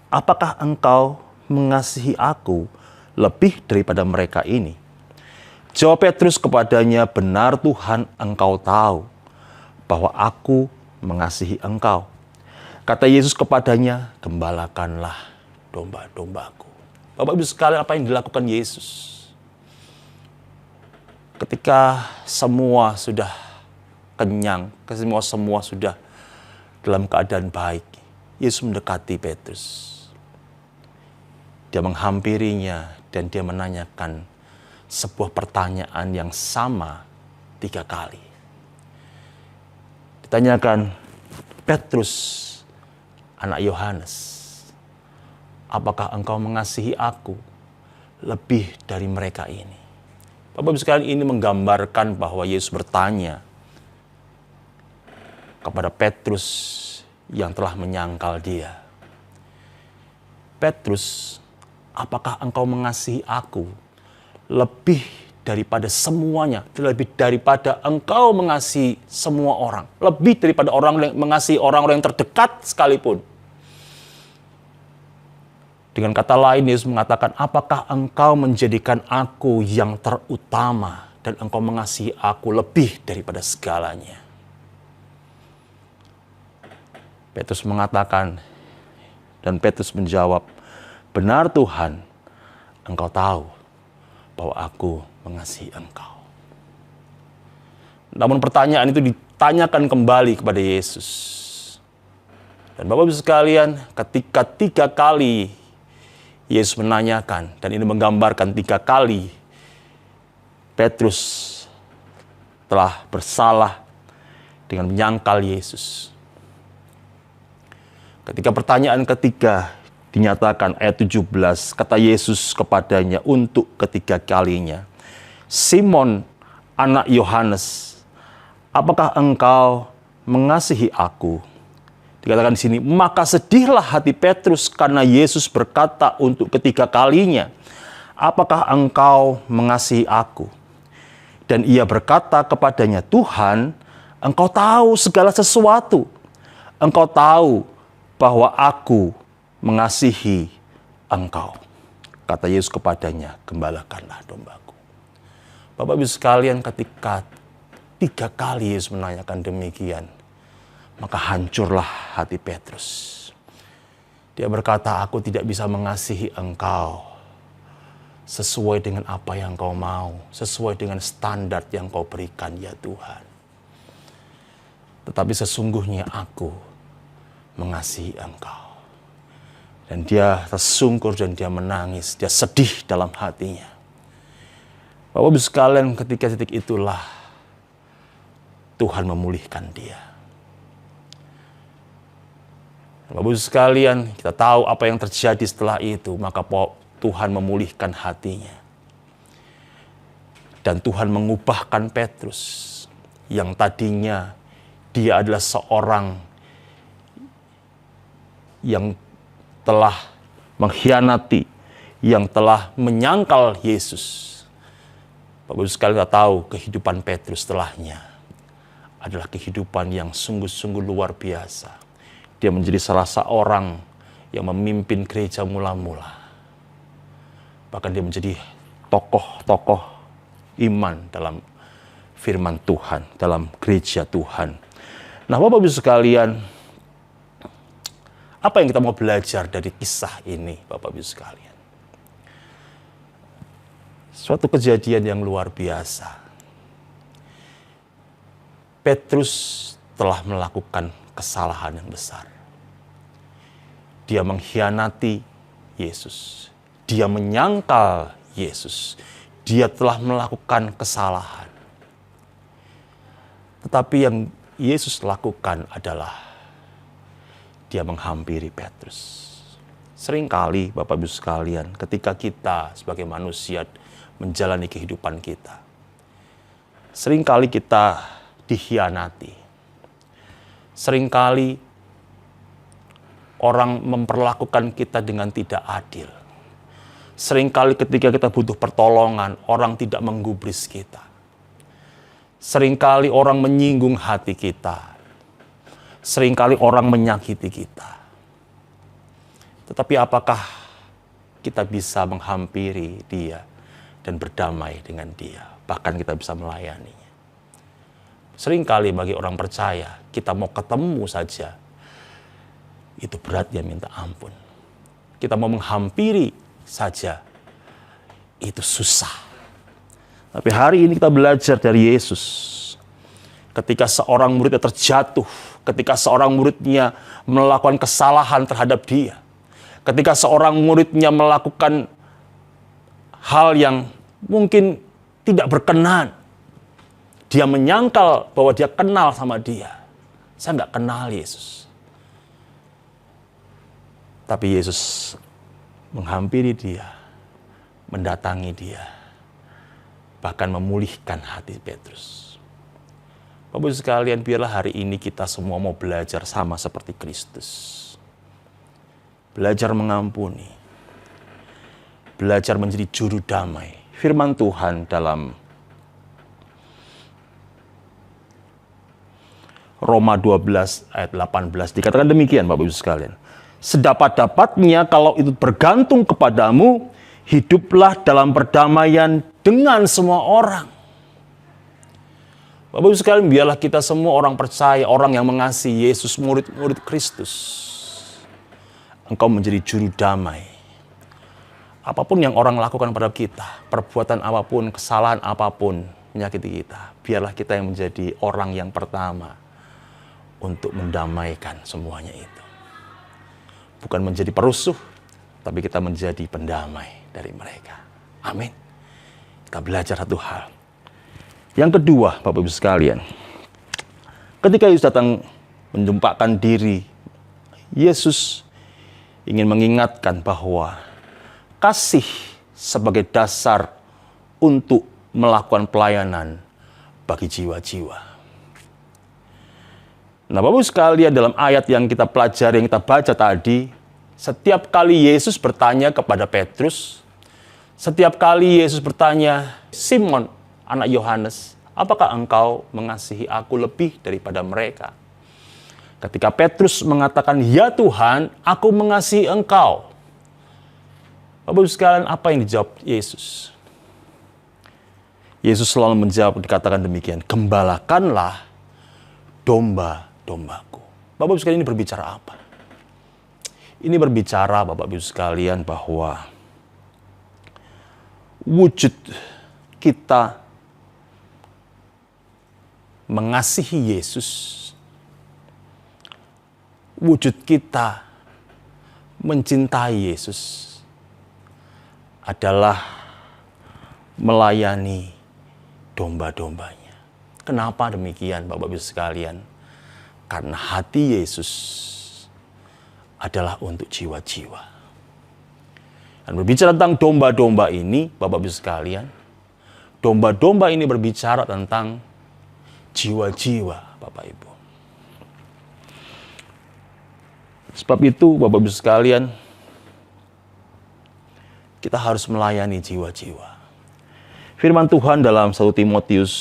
D: apakah engkau mengasihi aku lebih daripada mereka ini?" Jawab Petrus kepadanya, "Benar Tuhan, engkau tahu bahwa aku mengasihi engkau." Kata Yesus kepadanya, "Gembalakanlah domba-dombaku." Bapak Ibu sekalian, apa yang dilakukan Yesus? Ketika semua sudah kenyang, semua sudah dalam keadaan baik, Yesus mendekati Petrus. Dia menghampirinya dan dia menanyakan sebuah pertanyaan yang sama 3 kali. Ditanyakan, "Petrus, anak Yohanes, apakah engkau mengasihi aku lebih dari mereka ini?" Bapak Ibu sekalian, ini menggambarkan bahwa Yesus bertanya kepada Petrus yang telah menyangkal dia. "Petrus, apakah engkau mengasihi aku lebih daripada semuanya, lebih daripada engkau mengasihi semua orang, lebih daripada mengasihi orang-orang yang terdekat sekalipun?" Dengan kata lain, Yesus mengatakan, "Apakah engkau menjadikan aku yang terutama dan engkau mengasihi aku lebih daripada segalanya?" Petrus mengatakan, dan Petrus menjawab, "Benar Tuhan, engkau tahu bahwa aku mengasihi engkau." Namun pertanyaan itu ditanyakan kembali kepada Yesus. Dan Bapak Ibu sekalian, ketika 3 kali Yesus menanyakan, dan ini menggambarkan 3 kali Petrus telah bersalah dengan menyangkal Yesus. Ketika pertanyaan ketiga dinyatakan ayat 17, kata Yesus kepadanya untuk ketiga kalinya, "Simon, anak Yohanes, apakah engkau mengasihi aku?" Dikatakan di sini, maka sedihlah hati Petrus karena Yesus berkata untuk ketiga kalinya, "Apakah engkau mengasihi aku?" Dan ia berkata kepadanya, "Tuhan, engkau tahu segala sesuatu. Engkau tahu bahwa aku mengasihi engkau." Kata Yesus kepadanya, "Gembalakanlah dombaku." Bapak Ibu sekalian, ketika 3 kali Yesus menanyakan demikian, maka hancurlah hati Petrus. Dia berkata, "Aku tidak bisa mengasihi engkau sesuai dengan apa yang kau mau, sesuai dengan standar yang kau berikan ya Tuhan. Tetapi sesungguhnya aku mengasihi engkau." Dan dia tersungkur dan dia menangis, dia sedih dalam hatinya. Bapak Ibu sekalian, ketika titik itulah Tuhan memulihkan dia. Bapak Ibu sekalian, kita tahu apa yang terjadi setelah itu, maka Tuhan memulihkan hatinya. Dan Tuhan mengubahkan Petrus, yang tadinya dia adalah seorang yang telah mengkhianati, yang telah menyangkal Yesus. Bapak Ibu sekalian, kita tahu kehidupan Petrus setelahnya adalah kehidupan yang sungguh-sungguh luar biasa. Dia menjadi salah seorang yang memimpin gereja mula-mula. Bahkan dia menjadi tokoh-tokoh iman dalam firman Tuhan, dalam gereja Tuhan. Nah, Bapak Ibu sekalian, apa yang kita mau belajar dari kisah ini, Bapak Ibu sekalian? Suatu kejadian yang luar biasa. Petrus telah melakukan kesalahan yang besar. Dia mengkhianati Yesus. Dia menyangkal Yesus. Dia telah melakukan kesalahan. Tetapi yang Yesus lakukan adalah dia menghampiri Petrus. Seringkali Bapak Ibu sekalian, ketika kita sebagai manusia menjalani kehidupan kita, seringkali kita dikhianati. Seringkali orang memperlakukan kita dengan tidak adil. Seringkali ketika kita butuh pertolongan, orang tidak menggubris kita. Seringkali orang menyinggung hati kita. Seringkali orang menyakiti kita. Tetapi apakah kita bisa menghampiri dia dan berdamai dengan dia? Bahkan kita bisa melayaninya. Seringkali bagi orang percaya, kita mau ketemu saja, itu beratnya minta ampun. Kita mau menghampiri saja, itu susah. Tapi hari ini kita belajar dari Yesus. Ketika seorang muridnya terjatuh, ketika seorang muridnya melakukan kesalahan terhadap dia, ketika seorang muridnya melakukan hal yang mungkin tidak berkenan, dia menyangkal bahwa dia kenal sama dia. Saya nggak kenal Yesus. Tapi Yesus menghampiri dia, mendatangi dia, bahkan memulihkan hati Petrus. Bapak Ibu sekalian, biarlah hari ini kita semua mau belajar sama seperti Kristus. Belajar mengampuni. Belajar menjadi juru damai. Firman Tuhan dalam Roma 12 ayat 18 dikatakan demikian, Bapak Ibu sekalian. Sedapat-dapatnya kalau itu bergantung kepadamu, hiduplah dalam perdamaian dengan semua orang. Bapak Ibu sekalian, biarlah kita semua orang percaya, orang yang mengasihi Yesus, murid-murid Kristus. Engkau menjadi juru damai. Apapun yang orang lakukan pada kita, perbuatan apapun, kesalahan apapun, menyakiti kita, biarlah kita yang menjadi orang yang pertama untuk mendamaikan semuanya itu. Bukan menjadi perusuh, tapi kita menjadi pendamai dari mereka. Amin. Kita belajar satu hal. Yang kedua, Bapak Ibu sekalian, ketika Yesus datang menjumpakan diri, Yesus ingin mengingatkan bahwa kasih sebagai dasar untuk melakukan pelayanan bagi jiwa-jiwa. Nah, Bapak Ibu sekalian, dalam ayat yang kita pelajari, yang kita baca tadi, setiap kali Yesus bertanya kepada Petrus, setiap kali Yesus bertanya, Simon, anak Yohanes, apakah engkau mengasihi aku lebih daripada mereka? Ketika Petrus mengatakan, ya Tuhan, aku mengasihi engkau. Bapak Ibu sekalian, apa yang dijawab Yesus? Yesus selalu menjawab, dikatakan demikian, gembalakanlah domba-dombaku. Bapak Ibu sekalian, ini berbicara apa? Ini berbicara, Bapak Ibu sekalian, bahwa wujud kita mengasihi Yesus, wujud kita mencintai Yesus adalah melayani domba-dombanya. Kenapa demikian, Bapak Ibu sekalian? Karena hati Yesus adalah untuk jiwa-jiwa. Dan berbicara tentang domba-domba ini, Bapak Ibu sekalian, domba-domba ini berbicara tentang jiwa-jiwa, Bapak Ibu. Sebab itu, Bapak Ibu sekalian, kita harus melayani jiwa-jiwa. Firman Tuhan dalam 1 Timotius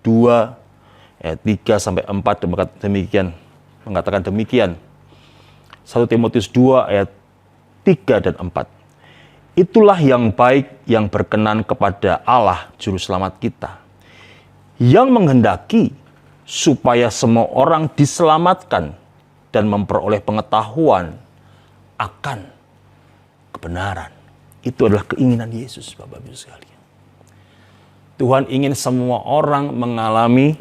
D: 2 ayat 3 sampai 4 mengatakan demikian. 1 Timotius 2 ayat 3 dan 4. Itulah yang baik yang berkenan kepada Allah juru selamat kita, yang menghendaki supaya semua orang diselamatkan dan memperoleh pengetahuan akan kebenaran. Itu adalah keinginan Yesus, Bapak Ibu sekalian. Tuhan ingin semua orang mengalami,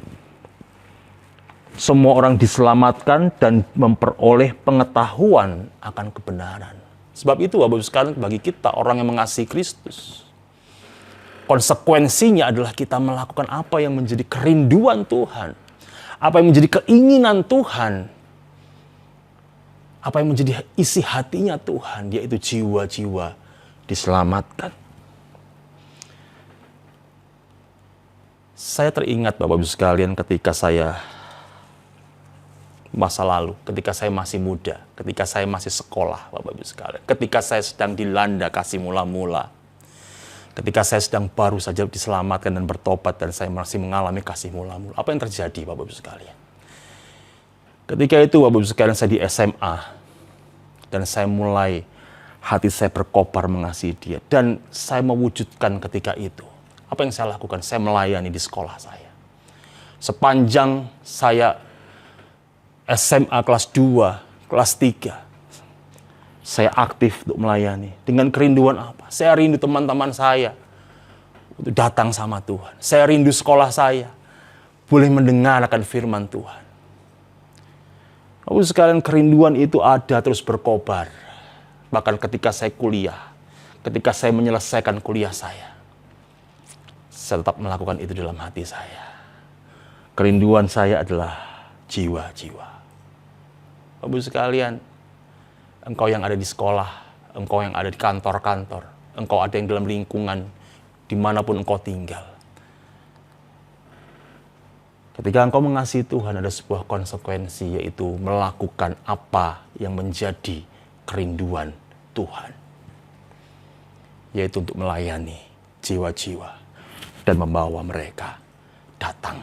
D: semua orang diselamatkan dan memperoleh pengetahuan akan kebenaran. Sebab itu, Bapak Ibu sekalian, bagi kita orang yang mengasihi Kristus, konsekuensinya adalah kita melakukan apa yang menjadi kerinduan Tuhan. apa yang menjadi keinginan Tuhan, apa yang menjadi isi hatinya Tuhan, yaitu jiwa-jiwa diselamatkan. Saya teringat Bapak Ibu sekalian ketika saya masa lalu, ketika saya masih muda, ketika saya masih sekolah Bapak Ibu sekalian, ketika saya sedang dilanda kasih mula-mula, ketika saya sedang baru saja diselamatkan dan bertobat dan saya masih mengalami kasih mula-mula. Apa yang terjadi Bapak Ibu sekalian? Ketika itu Bapak Ibu sekalian saya di SMA dan saya mulai hati saya berkobar mengasihi Dia dan saya mewujudkan ketika itu. Apa yang saya lakukan? Saya melayani di sekolah saya. Sepanjang saya SMA kelas 2, kelas 3, saya aktif untuk melayani. Dengan kerinduan apa? Saya rindu teman-teman saya untuk datang sama Tuhan. Saya rindu sekolah saya boleh mendengarkan firman Tuhan. Lalu sekalian kerinduan itu ada terus berkobar. Bahkan ketika saya kuliah, ketika saya menyelesaikan kuliah saya tetap melakukan itu dalam hati saya. Kerinduan saya adalah jiwa-jiwa. Bapak-Ibu sekalian, engkau yang ada di sekolah, engkau yang ada di kantor-kantor, engkau ada yang dalam lingkungan dimanapun engkau tinggal. Ketika engkau mengasihi Tuhan, ada sebuah konsekuensi, yaitu melakukan apa yang menjadi kerinduan Tuhan, yaitu untuk melayani jiwa-jiwa dan membawa mereka datang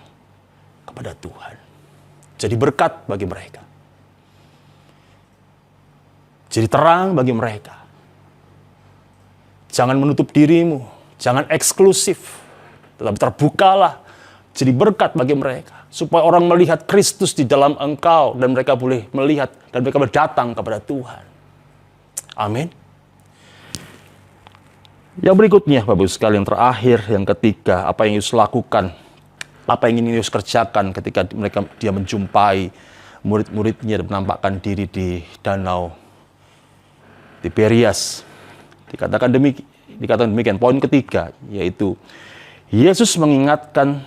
D: kepada Tuhan. Jadi berkat bagi mereka. Jadi terang bagi mereka. Jangan menutup dirimu, jangan eksklusif, tetapi terbukalah. Jadi berkat bagi mereka, supaya orang melihat Kristus di dalam engkau dan mereka boleh melihat dan mereka berdatang kepada Tuhan. Amin. Yang berikutnya, Bapak Ibu sekalian, yang terakhir, yang ketiga, apa yang Yesus lakukan, apa yang ingin Yesus kerjakan ketika dia menjumpai murid-muridnya dan menampakkan diri di danau Tiberias. Dikatakan demikian. Poin ketiga, yaitu Yesus mengingatkan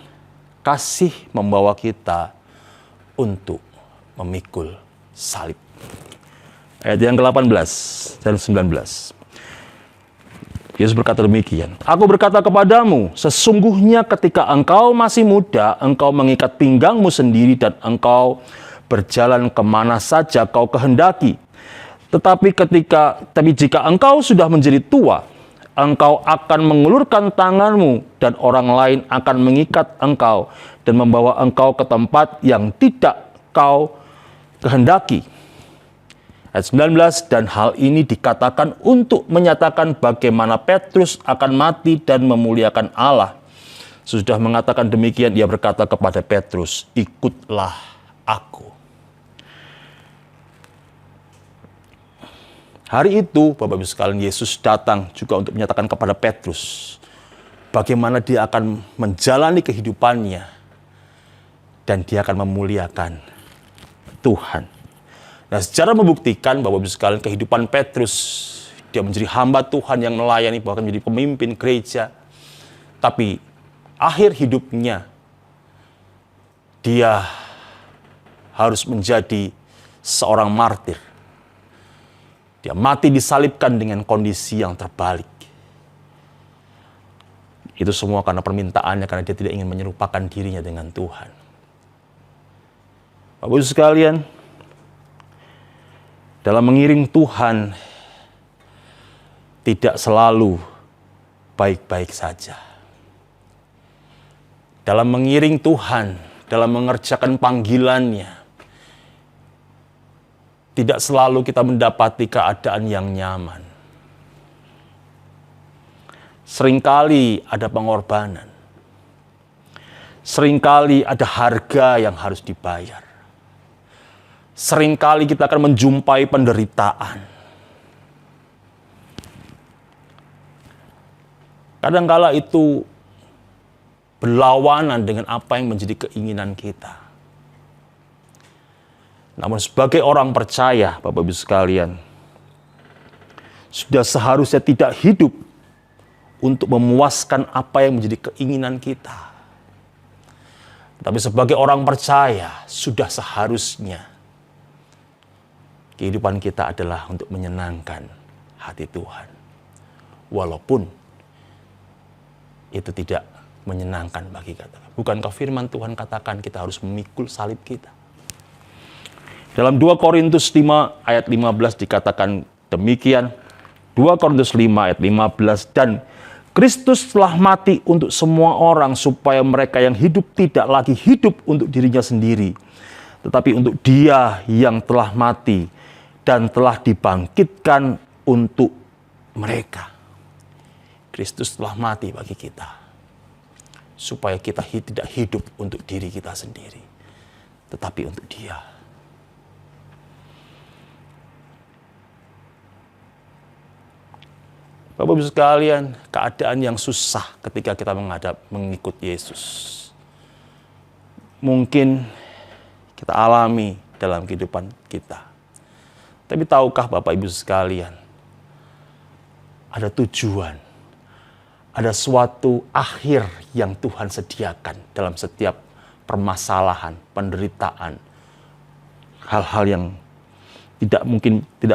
D: kasih membawa kita untuk memikul salib. Ayat yang ke-18 dan 19. Yesus berkata demikian, "Aku berkata kepadamu, sesungguhnya ketika engkau masih muda, engkau mengikat pinggangmu sendiri dan engkau berjalan kemana saja kau kehendaki. Tetapi jika engkau sudah menjadi tua, engkau akan mengulurkan tanganmu dan orang lain akan mengikat engkau dan membawa engkau ke tempat yang tidak kau kehendaki." Ayat 19, dan hal ini dikatakan untuk menyatakan bagaimana Petrus akan mati dan memuliakan Allah. Sesudah mengatakan demikian, ia berkata kepada Petrus, "Ikutlah aku." Hari itu, Bapak-Ibu sekalian, Yesus datang juga untuk menyatakan kepada Petrus bagaimana dia akan menjalani kehidupannya dan dia akan memuliakan Tuhan. Nah, secara membuktikan, Bapak-Ibu sekalian, kehidupan Petrus, dia menjadi hamba Tuhan yang melayani, bahkan menjadi pemimpin gereja. Tapi akhir hidupnya, dia harus menjadi seorang martir. Dia mati disalibkan dengan kondisi yang terbalik. Itu semua karena permintaannya, karena dia tidak ingin menyerupakan dirinya dengan Tuhan. Bapak-Ibu sekalian, dalam mengiring Tuhan, tidak selalu baik-baik saja. Dalam mengiring Tuhan, dalam mengerjakan panggilannya, tidak selalu kita mendapati keadaan yang nyaman. Seringkali ada pengorbanan. Seringkali ada harga yang harus dibayar. Seringkali kita akan menjumpai penderitaan. Kadangkala itu berlawanan dengan apa yang menjadi keinginan kita. Namun sebagai orang percaya, Bapak-Ibu sekalian, sudah seharusnya tidak hidup untuk memuaskan apa yang menjadi keinginan kita. Tapi sebagai orang percaya, sudah seharusnya kehidupan kita adalah untuk menyenangkan hati Tuhan. Walaupun itu tidak menyenangkan bagi kita. Bukankah firman Tuhan katakan kita harus memikul salib kita? Dalam 2 Korintus 5 ayat 15 dikatakan demikian. 2 Korintus 5 ayat 15, dan Kristus telah mati untuk semua orang supaya mereka yang hidup tidak lagi hidup untuk dirinya sendiri, tetapi untuk Dia yang telah mati dan telah dibangkitkan untuk mereka. Kristus telah mati bagi kita, supaya kita tidak hidup untuk diri kita sendiri, tetapi untuk Dia. Bapak Ibu sekalian, keadaan yang susah ketika kita mengikut Yesus mungkin kita alami dalam kehidupan kita. Tapi tahukah Bapak Ibu sekalian, ada tujuan, ada suatu akhir yang Tuhan sediakan dalam setiap permasalahan, penderitaan, hal-hal yang tidak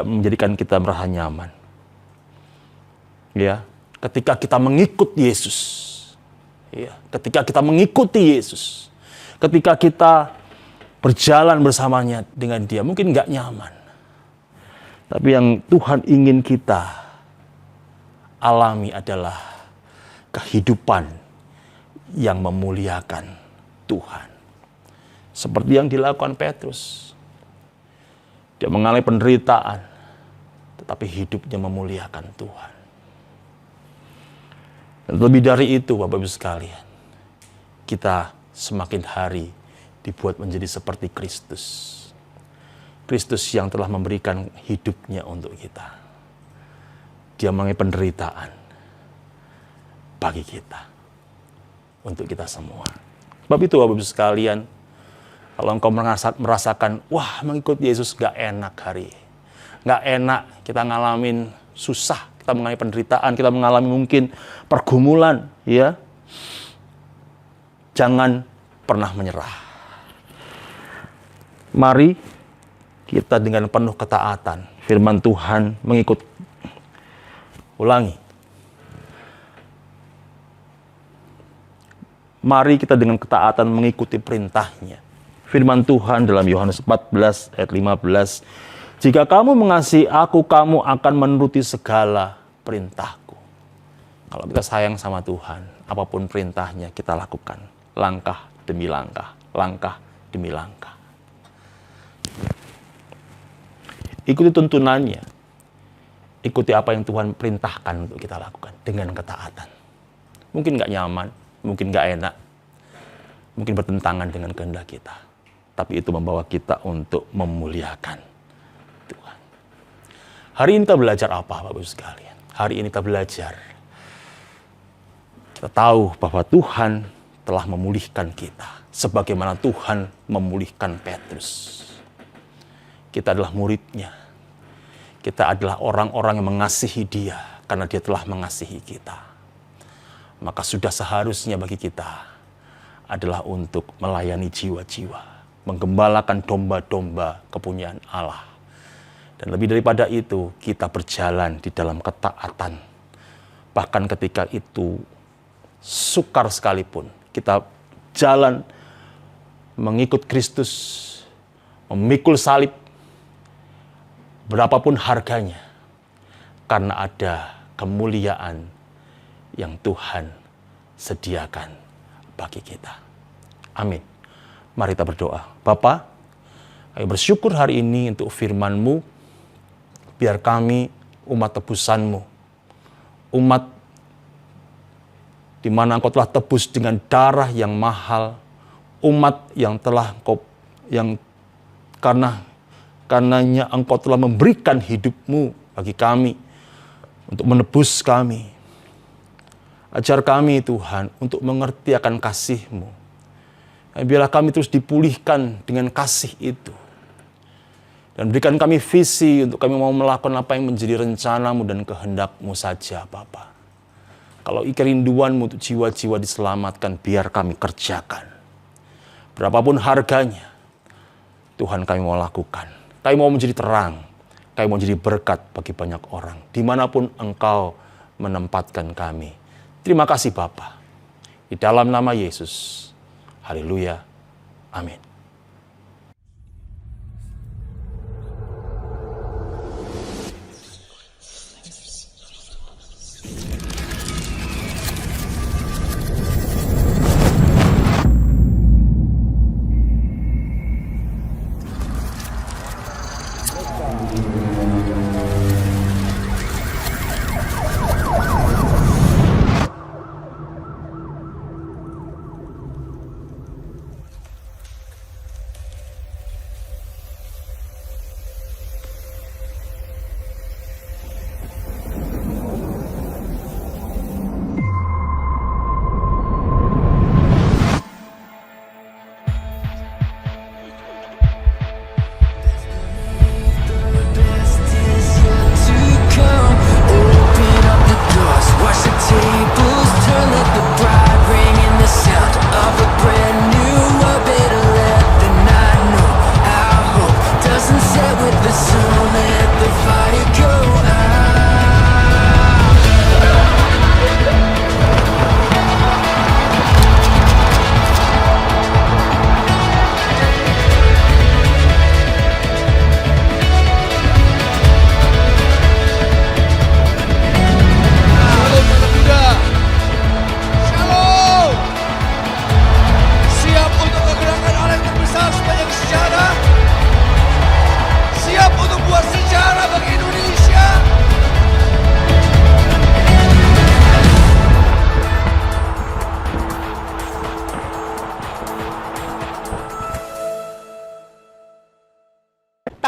D: menjadikan kita merasa nyaman. Ya, ketika kita mengikut Yesus, ya, ketika kita mengikuti Yesus, ketika kita berjalan bersamanya dengan Dia, mungkin nggak nyaman. Tapi yang Tuhan ingin kita alami adalah kehidupan yang memuliakan Tuhan. Seperti yang dilakukan Petrus. Dia mengalami penderitaan, tetapi hidupnya memuliakan Tuhan. Dan lebih dari itu, Bapak Ibu sekalian, kita semakin hari dibuat menjadi seperti Kristus. Kristus yang telah memberikan hidupnya untuk kita. Dia mengalami penderitaan bagi kita, untuk kita semua. Sebab itu Bapak Ibu sekalian, kalau engkau merasakan, wah mengikut Yesus gak enak hari, gak enak, kita ngalamin susah, kita mengalami penderitaan, kita mengalami mungkin pergumulan, ya. Jangan pernah menyerah. Mari kita dengan penuh ketaatan firman Tuhan mengikut. Ulangi. Mari kita dengan ketaatan mengikuti perintahnya. Firman Tuhan dalam Yohanes 14 ayat 15. Jika kamu mengasihi aku, kamu akan menuruti segala perintahku. Kalau kita sayang sama Tuhan, apapun perintahnya kita lakukan. Langkah demi langkah, langkah demi langkah. Ikuti tuntunannya. Ikuti apa yang Tuhan perintahkan untuk kita lakukan dengan ketaatan. Mungkin gak nyaman, mungkin gak enak, mungkin bertentangan dengan kehendak kita. Tapi itu membawa kita untuk memuliakan Tuhan. Hari ini kita belajar apa, Bapak Ibu sekalian? Hari ini kita belajar. Kita tahu bahwa Tuhan telah memulihkan kita. Sebagaimana Tuhan memulihkan Petrus. Kita adalah muridnya. Kita adalah orang-orang yang mengasihi Dia. Karena Dia telah mengasihi kita. Maka sudah seharusnya bagi kita adalah untuk melayani jiwa-jiwa. Menggembalakan domba-domba kepunyaan Allah. Dan lebih daripada itu, kita berjalan di dalam ketaatan. Bahkan ketika itu sukar sekalipun, kita jalan mengikut Kristus, memikul salib, berapapun harganya, karena ada kemuliaan yang Tuhan sediakan bagi kita. Amin. Mari kita berdoa. Bapa, kami bersyukur hari ini untuk firman-Mu. Biar kami umat tebusan-Mu, umat di mana Engkau telah tebus dengan darah yang mahal, umat yang telah karenanya Engkau telah memberikan hidup-Mu bagi kami untuk menebus kami. Ajar kami Tuhan untuk mengerti akan kasih-Mu. Biarlah kami terus dipulihkan dengan kasih itu. Dan berikan kami visi untuk kami mau melakukan apa yang menjadi rencana-Mu dan kehendak-Mu saja, Bapa. Kalau kerinduan-Mu untuk jiwa-jiwa diselamatkan, biar kami kerjakan. berapapun harganya, Tuhan kami mau lakukan. Kami mau menjadi terang, kami mau menjadi berkat bagi banyak orang, dimanapun Engkau menempatkan kami. Terima kasih Bapa. Di dalam nama Yesus. Haleluya. Amin.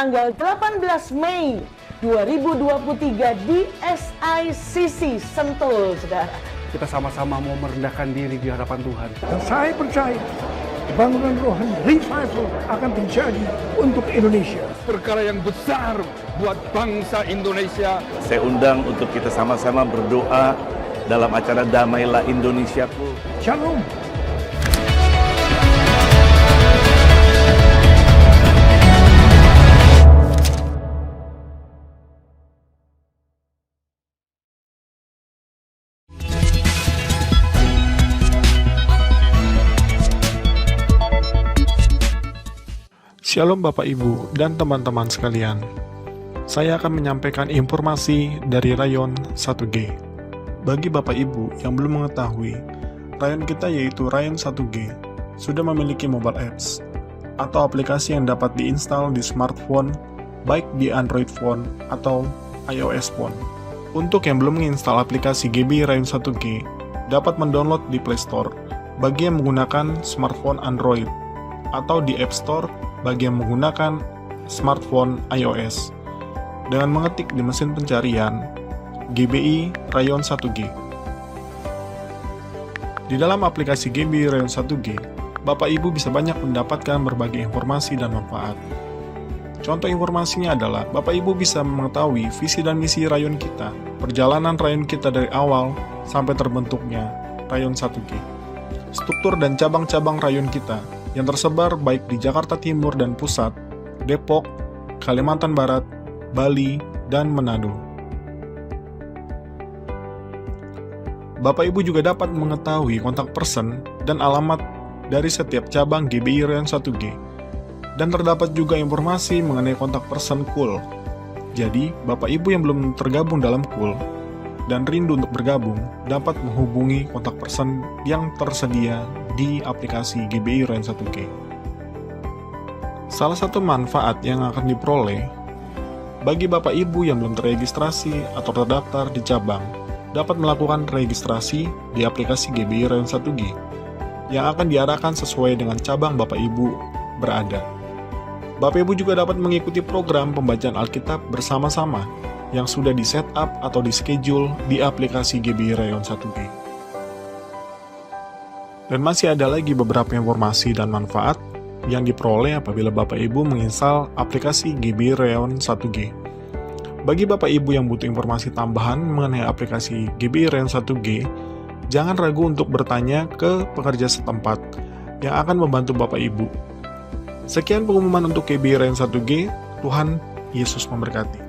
E: Tanggal 18 Mei 2023 di SICC Sentul, saudara.
F: Kita sama-sama mau merendahkan diri di hadapan Tuhan. Dan saya percaya bangunan rohani revival akan terjadi untuk Indonesia.
G: Perkara yang besar buat bangsa Indonesia.
H: Saya undang untuk kita sama-sama berdoa dalam acara Damailah Indonesiaku.
F: Shalom.
I: Shalom Bapak Ibu dan teman-teman sekalian. Saya akan menyampaikan informasi dari Rayon 1G. Bagi Bapak Ibu yang belum mengetahui, Rayon kita yaitu Rayon 1G sudah memiliki mobile apps atau aplikasi yang dapat diinstal di smartphone, baik di Android phone atau iOS phone. Untuk yang belum menginstal aplikasi GBI Rayon 1G, dapat mendownload di Play Store bagi yang menggunakan smartphone Android atau di App Store bagi yang menggunakan smartphone iOS dengan mengetik di mesin pencarian GBI Rayon 1G. Di dalam aplikasi GBI Rayon 1G, Bapak Ibu bisa banyak mendapatkan berbagai informasi dan manfaat. Contoh informasinya adalah Bapak Ibu bisa mengetahui visi dan misi rayon kita, perjalanan rayon kita dari awal sampai terbentuknya Rayon 1G, struktur dan cabang-cabang rayon kita yang tersebar baik di Jakarta Timur dan Pusat, Depok, Kalimantan Barat, Bali, dan Manado. Bapak Ibu juga dapat mengetahui kontak person dan alamat dari setiap cabang GBI Rayon 1G, dan terdapat juga informasi mengenai kontak person KUL. Jadi, Bapak Ibu yang belum tergabung dalam KUL dan rindu untuk bergabung, dapat menghubungi kontak person yang tersedia di aplikasi GBI Rayon 1G. Salah satu manfaat yang akan diperoleh bagi Bapak Ibu yang belum terregistrasi atau terdaftar di cabang, dapat melakukan registrasi di aplikasi GBI Rayon 1G yang akan diarahkan sesuai dengan cabang Bapak Ibu berada. Bapak Ibu juga dapat mengikuti program pembacaan Alkitab bersama-sama yang sudah di-setup atau di-schedule di aplikasi GBI Rayon 1G. Dan masih ada lagi beberapa informasi dan manfaat yang diperoleh apabila Bapak Ibu menginstal aplikasi GBI Rayon 1G. Bagi Bapak Ibu yang butuh informasi tambahan mengenai aplikasi GBI Rayon 1G, jangan ragu untuk bertanya ke pekerja setempat yang akan membantu Bapak Ibu. Sekian pengumuman untuk KB Rayon 1G. Tuhan Yesus memberkati.